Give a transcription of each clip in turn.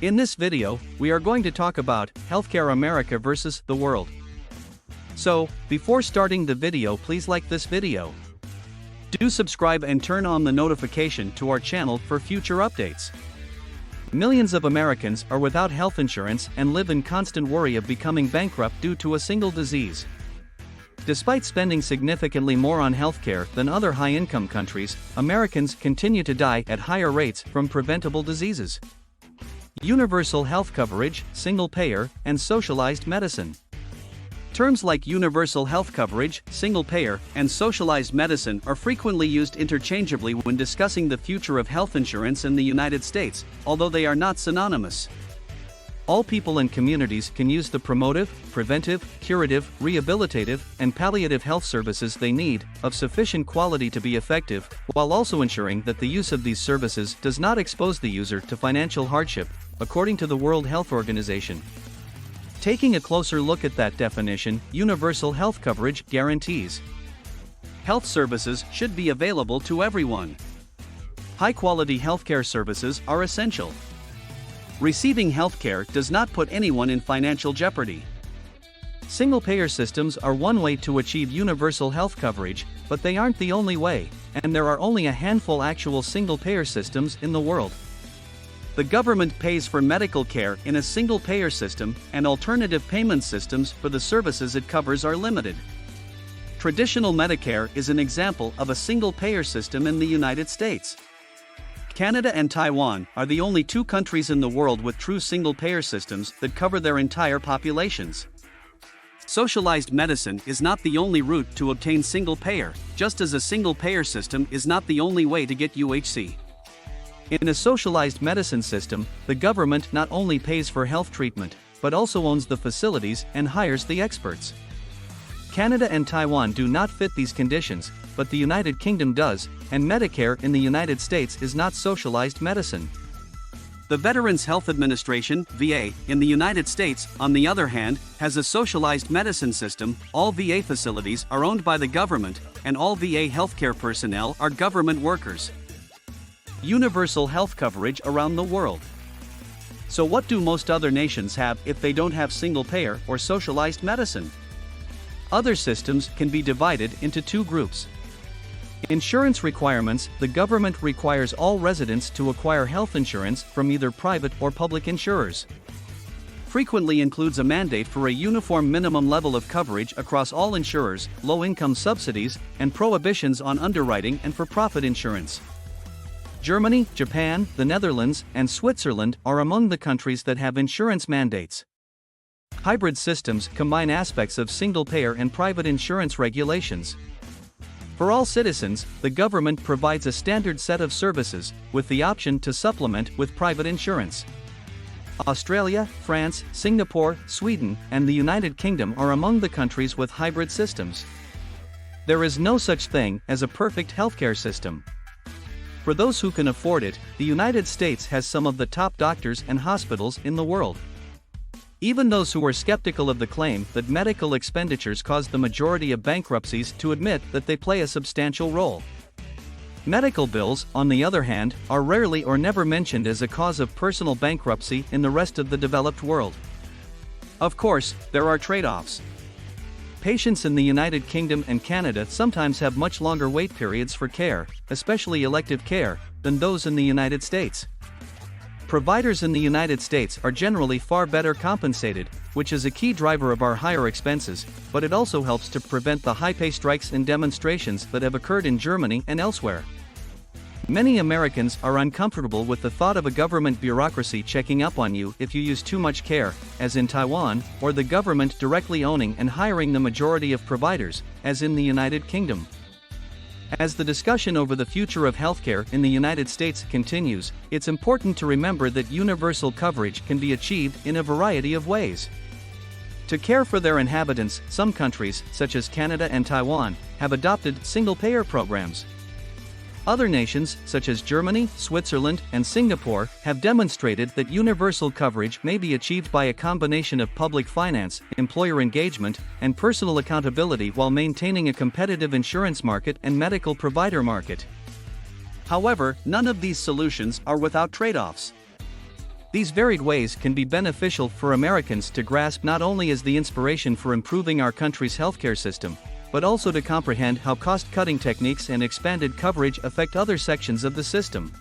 In this video, we are going to talk about Healthcare America versus the world. So, before starting the video, please like this video. Do subscribe and turn on the notification to our channel for future updates. Millions of Americans are without health insurance and live in constant worry of becoming bankrupt due to a single disease. Despite spending significantly more on healthcare than other high-income countries, Americans continue to die at higher rates from preventable diseases. Universal health coverage, single payer, and socialized medicine. Terms like universal health coverage, single payer, and socialized medicine are frequently used interchangeably when discussing the future of health insurance in the United States, although they are not synonymous. All people and communities can use the promotive, preventive, curative, rehabilitative, and palliative health services they need, of sufficient quality to be effective, while also ensuring that the use of these services does not expose the user to financial hardship, according to the World Health Organization. Taking a closer look at that definition, universal health coverage guarantees health services should be available to everyone. High-quality healthcare services are essential. Receiving healthcare does not put anyone in financial jeopardy. Single-payer systems are one way to achieve universal health coverage, but they aren't the only way, and there are only a handful actual single-payer systems in the world. The government pays for medical care in a single-payer system, and alternative payment systems for the services it covers are limited. Traditional Medicare is an example of a single-payer system in the United States. Canada and Taiwan are the only two countries in the world with true single-payer systems that cover their entire populations. Socialized medicine is not the only route to obtain single-payer, just as a single-payer system is not the only way to get UHC. In a socialized medicine system, the government not only pays for health treatment, but also owns the facilities and hires the experts. Canada and Taiwan do not fit these conditions, but the United Kingdom does, and Medicare in the United States is not socialized medicine. The Veterans Health Administration, VA, in the United States, on the other hand, has a socialized medicine system. All VA facilities are owned by the government, and all VA healthcare personnel are government workers. Universal health coverage around the world. So what do most other nations have if they don't have single-payer or socialized medicine? Other systems can be divided into two groups. Insurance requirements. The government requires all residents to acquire health insurance from either private or public insurers. Frequently includes a mandate for a uniform minimum level of coverage across all insurers, low-income subsidies, and prohibitions on underwriting and for-profit insurance. Germany, Japan, the Netherlands, and Switzerland are among the countries that have insurance mandates. Hybrid systems combine aspects of single-payer and private insurance regulations. For all citizens, the government provides a standard set of services, with the option to supplement with private insurance. Australia, France, Singapore, Sweden, and the United Kingdom are among the countries with hybrid systems. There is no such thing as a perfect healthcare system. For those who can afford it, the United States has some of the top doctors and hospitals in the world. Even those who are skeptical of the claim that medical expenditures cause the majority of bankruptcies to admit that they play a substantial role. Medical bills, on the other hand, are rarely or never mentioned as a cause of personal bankruptcy in the rest of the developed world. Of course, there are trade-offs. Patients in the United Kingdom and Canada sometimes have much longer wait periods for care, especially elective care, than those in the United States. Providers in the United States are generally far better compensated, which is a key driver of our higher expenses, but it also helps to prevent the high-pay strikes and demonstrations that have occurred in Germany and elsewhere. Many Americans are uncomfortable with the thought of a government bureaucracy checking up on you if you use too much care, as in Taiwan, or the government directly owning and hiring the majority of providers, as in the United Kingdom. As the discussion over the future of healthcare in the United States continues, it's important to remember that universal coverage can be achieved in a variety of ways. To care for their inhabitants, some countries, such as Canada and Taiwan, have adopted single-payer programs. Other nations, such as Germany, Switzerland, and Singapore, have demonstrated that universal coverage may be achieved by a combination of public finance, employer engagement, and personal accountability while maintaining a competitive insurance market and medical provider market. However, none of these solutions are without trade-offs. These varied ways can be beneficial for Americans to grasp not only as the inspiration for improving our country's healthcare system, but also to comprehend how cost-cutting techniques and expanded coverage affect other sections of the system.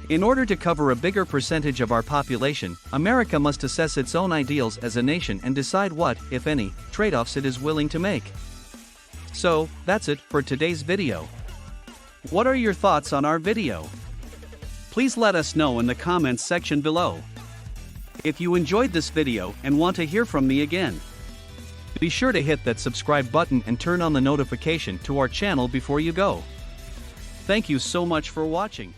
In order to cover a bigger percentage of our population, America must assess its own ideals as a nation and decide what, if any, trade-offs it is willing to make. So, that's it for today's video. What are your thoughts on our video? Please let us know in the comments section below. If you enjoyed this video and want to hear from me again, be sure to hit that subscribe button and turn on the notification to our channel before you go. Thank you so much for watching.